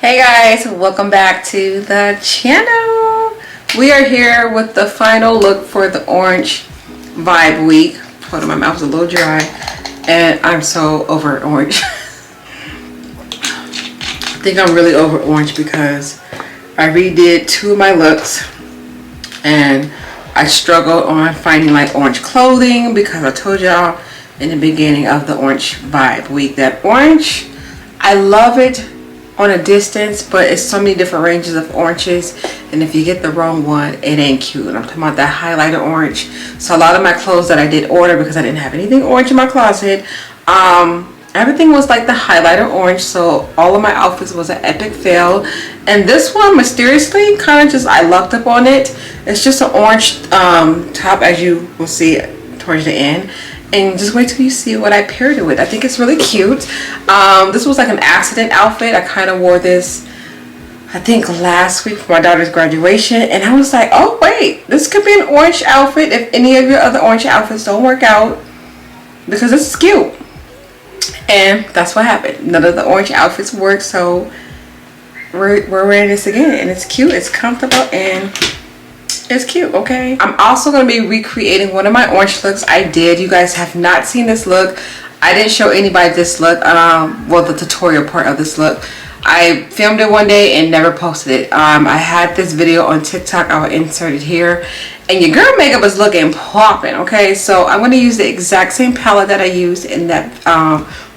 Hey guys, welcome back to the channel. We are here with the final look for the orange vibe week. Hold on, my mouth's a little dry and I'm so over orange. I think I'm really over orange because I redid two of my looks and I struggled on finding like orange clothing because I told y'all in the beginning of the orange vibe week that orange, I love it on a distance, but it's so many different ranges of oranges, and if you get the wrong one, it ain't cute. And I'm talking about that highlighter orange. So a lot of my clothes that I did order, because I didn't have anything orange in my closet, everything was like the highlighter orange, so all of my outfits was an epic fail. And this one, mysteriously, kind of just, I lucked up on it. It's just an orange top, as you will see towards the end. And just wait till you see what I paired it with. I think it's really cute. This was like an accident outfit. I kind of wore this, I think, last week for my daughter's graduation. And I was like, oh wait, this could be an orange outfit if any of your other orange outfits don't work out. Because this is cute. And that's what happened. None of the orange outfits worked. So we're wearing this again. And it's cute, it's comfortable, and it's cute. Okay, I'm also going to be recreating one of my orange looks I did. You guys have not seen this look. I didn't show anybody this look, well, the tutorial part of this look. I filmed it one day and never posted it. I had this video on TikTok. I will insert it here. And your girl makeup is looking popping. Okay, so I'm going to use the exact same palette that I used in that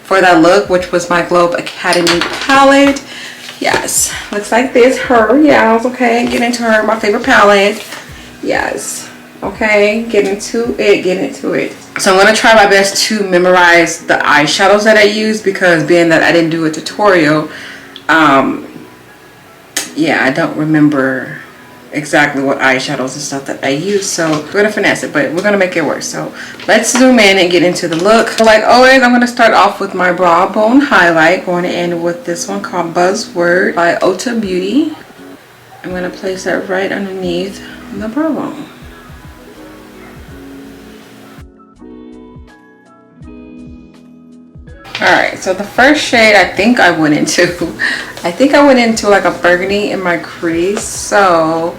for that look, which was my GLOWUP Academy palette. Yes, looks like this. Her, yes. Okay, get into her, my favorite palette. Yes, okay, get into it. So I'm going to try my best to memorize the eyeshadows that I use, because being that I didn't do a tutorial, yeah, I don't remember exactly what eyeshadows and stuff that I use. So we're going to finesse it, but we're going to make it work. So let's zoom in and get into the look. So like always, I'm going to start off with my brow bone highlight, going to end with this one called Buzzword by Ulta Beauty. I'm going to place that right underneath the brow bone. Alright, so the first shade I think I went into like a burgundy in my crease. So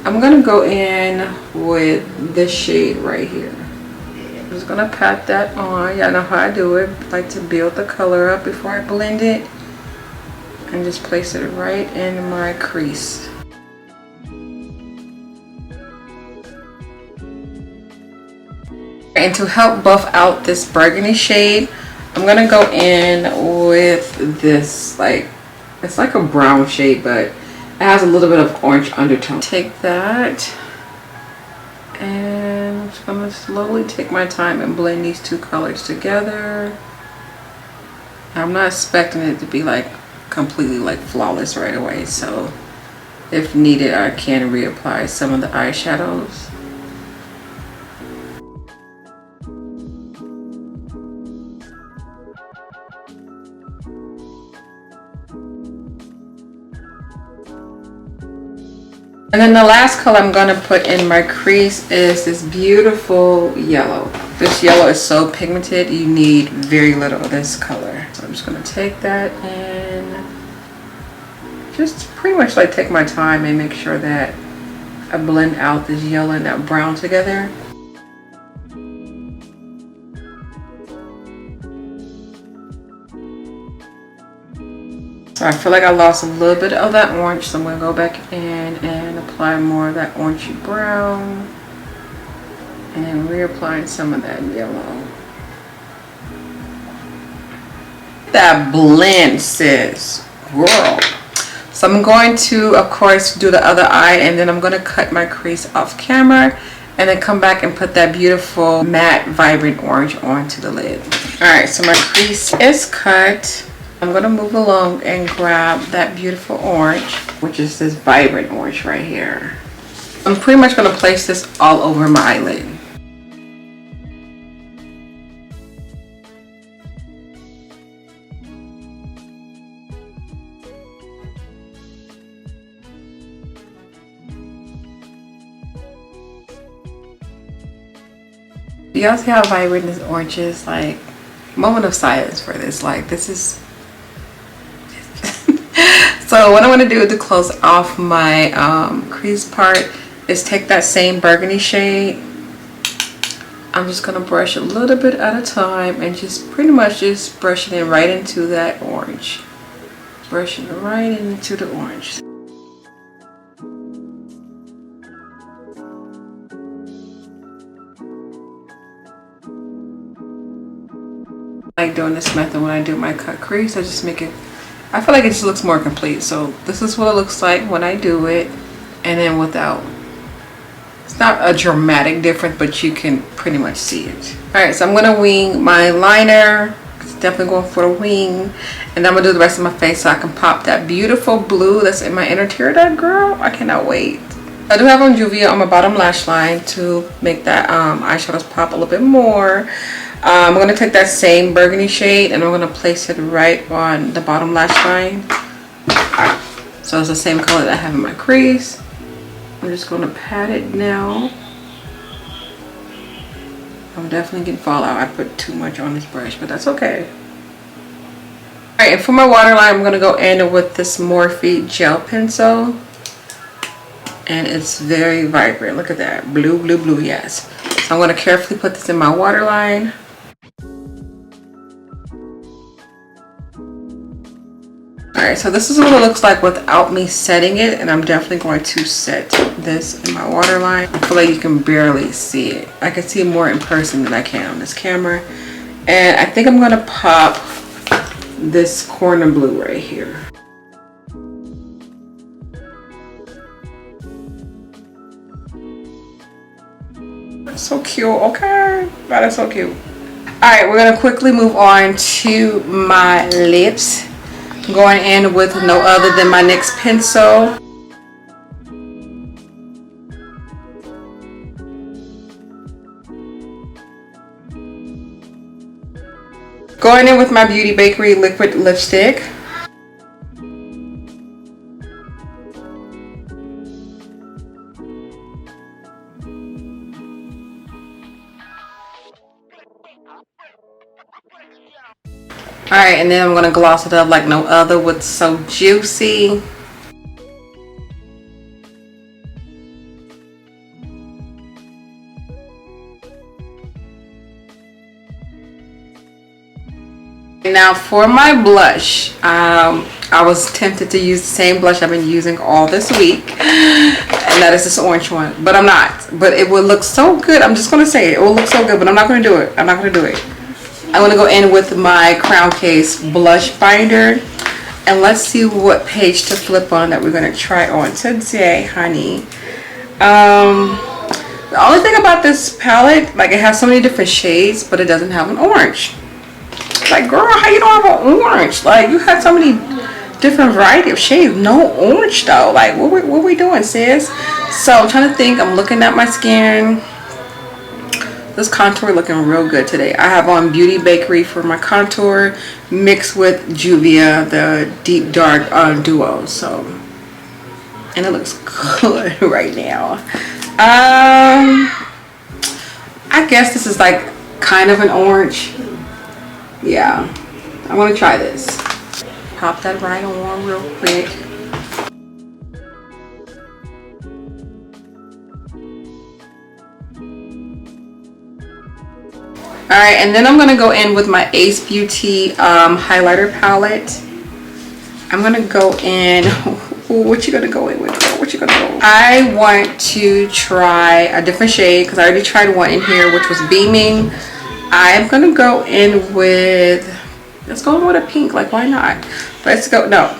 I'm gonna go in with this shade right here. I'm just gonna pat that on. Y'all know how I do it. I like to build the color up before I blend it, and just place it right in my crease. And to help buff out this burgundy shade, I'm gonna go in with this, like, it's like a brown shade, but it has a little bit of orange undertone. Take that, and I'm just gonna slowly take my time and blend these two colors together. I'm not expecting it to be like completely like flawless right away, so if needed, I can reapply some of the eyeshadows. And then the last color I'm going to put in my crease is this beautiful yellow. This yellow is so pigmented, you need very little of this color. So I'm just going to take that and just pretty much like take my time and make sure that I blend out this yellow and that brown together. So I feel like I lost a little bit of that orange, so I'm going to go back in and apply more of that orangey brown, and then reapplying some of that yellow. That blend, sis, girl. So I'm going to, of course, do the other eye, and then I'm going to cut my crease off camera, and then come back and put that beautiful matte vibrant orange onto the lid. Alright, so my crease is cut. I'm going to move along and grab that beautiful orange, which is this vibrant orange right here. I'm pretty much going to place this all over my eyelid. Do y'all see how vibrant this orange is? Like, moment of silence for this. Like, this is So what I want to do to close off my crease part is take that same burgundy shade. I'm just going to brush a little bit at a time and just pretty much just brush it in right into that orange. Brushing it right into the orange. I like doing this method when I do my cut crease. I just make it, I feel like it just looks more complete. So this is what it looks like when I do it, and then without. It's not a dramatic difference, but you can pretty much see it. Alright, so I'm going to wing my liner. It's definitely going for the wing. And I'm going to do the rest of my face so I can pop that beautiful blue that's in my inner tear duct, girl. I cannot wait. I do have on Juvia on my bottom lash line to make that eyeshadows pop a little bit more. I'm going to take that same burgundy shade and I'm going to place it right on the bottom lash line. So it's the same color that I have in my crease. I'm just going to pat it now. I'm definitely getting fallout. I put too much on this brush, but that's okay. Alright, and for my waterline, I'm going to go in with this Morphe gel pencil. And it's very vibrant. Look at that. Blue, blue, blue, yes. So I'm going to carefully put this in my waterline. Alright, so this is what it looks like without me setting it, and I'm definitely going to set this in my waterline. I feel like you can barely see it. I can see it more in person than I can on this camera. And I think I'm going to pop this corner blue right here. So cute, okay? That is so cute. Alright, we're going to quickly move on to my lips. Going in with no other than my NYX pencil. Going in with my Beauty Bakerie liquid lipstick. Alright, and then I'm going to gloss it up like no other with So Juicy. Now for my blush, I was tempted to use the same blush I've been using all this week, and that is this orange one, but I'm not. But it will look so good. I'm just going to say it. It will look so good, but I'm not going to do it. I'm not going to do it. I'm going to go in with my Crown Case blush binder, and let's see what page to flip on that we're going to try on today, honey. The only thing about this palette, like, it has so many different shades, but it doesn't have an orange. Like, girl, how you don't have an orange? Like, you had so many different variety of shades, no orange though. Like, what we doing, sis? So I'm trying to think. I'm looking at my skin. This contour looking real good today. I have on Beauty Bakerie for my contour, mixed with Juvia, the deep dark duo. So, and it looks good right now. I guess this is like kind of an orange. Yeah, I'm gonna try this. Pop that right on real quick. Alright, and then I'm going to go in with my Ace Beauty highlighter palette. I'm going to go in... what you going to go in with? What you going to go in? I want to try a different shade because I already tried one in here, which was Beaming. I'm going to go in with... let's go in with a pink. Like, why not? Let's go... no.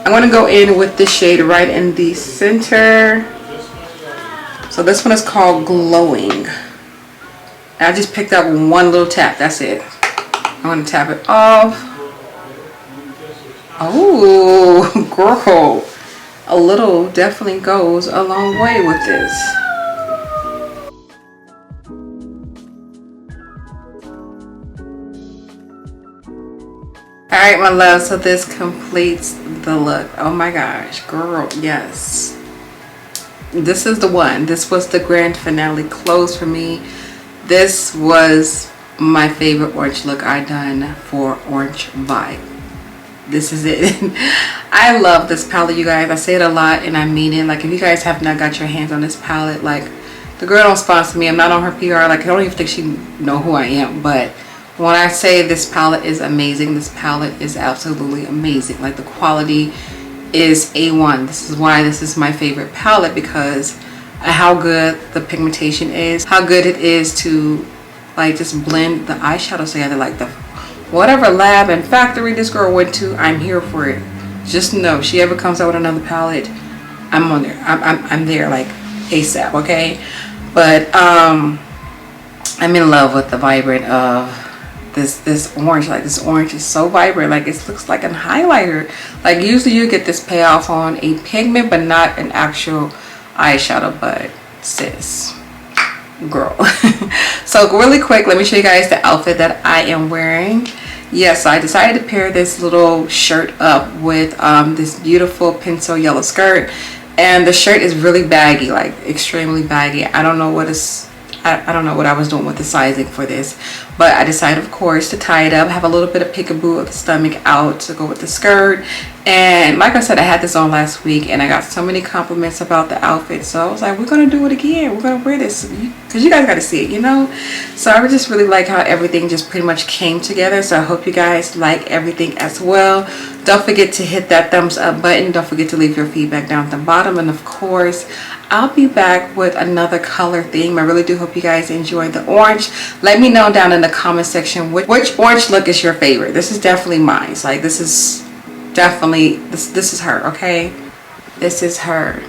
I'm going to go in with this shade right in the center. So this one is called Glowing. I just picked up one little tap. That's it. I'm going to tap it off. Oh, girl. A little definitely goes a long way with this. Alright, my love. So this completes the look. Oh my gosh. Girl, yes. This is the one. This was the grand finale close for me. This was my favorite orange look I done for Orange Vibe. this is it. I love this palette, you guys. I say it a lot and I mean it. Like, if you guys have not got your hands on this palette, like, the girl don't sponsor me. I'm not on her PR. Like, I don't even think she know who I am. But when I say this palette is amazing, this palette is absolutely amazing. Like, the quality is A1. This is why this is my favorite palette, because how good the pigmentation is, how good it is to like just blend the eyeshadows together. Like, the whatever lab and factory this girl went to, I'm here for it. Just know, if she ever comes out with another palette, I'm on there. I'm there like ASAP, okay? But I'm in love with the vibrant of this orange. Like, this orange is so vibrant. Like, it looks like a highlighter. Like, usually you get this payoff on a pigment but not an actual eyeshadow. But sis, girl. So really quick, let me show you guys the outfit that I am wearing. Yes, I decided to pair this little shirt up with this beautiful pencil yellow skirt, and the shirt is really baggy, like extremely baggy. I don't know what I don't know what I was doing with the sizing for this, but I decided, of course, to tie it up, have a little bit of peekaboo of the stomach out to go with the skirt. And like I said, I had this on last week and I got so many compliments about the outfit, so I was like, we're gonna do it again. We're gonna wear this because you guys got to see it, you know. So I just really like how everything just pretty much came together. So I hope you guys like everything as well. Don't forget to hit that thumbs up button. Don't forget to leave your feedback down at the bottom, and of course I'll be back with another color theme. I really do hope you guys enjoyed the orange. Let me know down in the comment section which orange look is your favorite. This is definitely mine. So, like, this is definitely this is her, okay? This is her.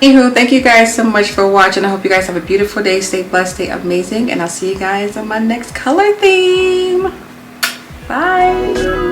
Anywho, thank you guys so much for watching. I hope you guys have a beautiful day. Stay blessed, stay amazing, and I'll see you guys on my next color theme. Bye.